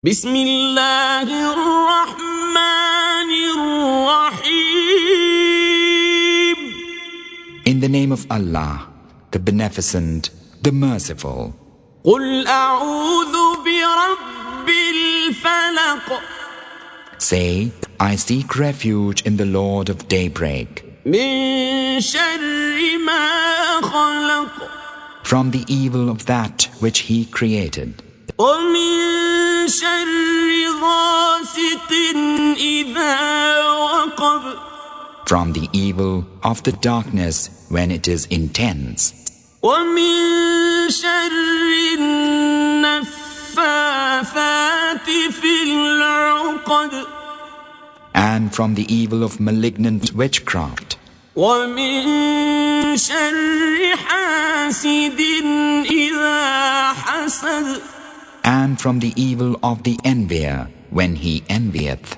بسم الله الرحمن الرحيم. In the name of Allah, the Beneficent, the Merciful. قل أعوذ برب الفلق. Say, I seek refuge in the Lord of Daybreak. من شر ما خلق. From the evil of that which He created. ومن شر غاسق إذا وقب. From the evil of the darkness when it is intense. ومن شر النفاثات في العقد. And from the evil of malignant witchcraft. ومن شر حاسد إذا حسد. And from the evil of the envier when he envieth.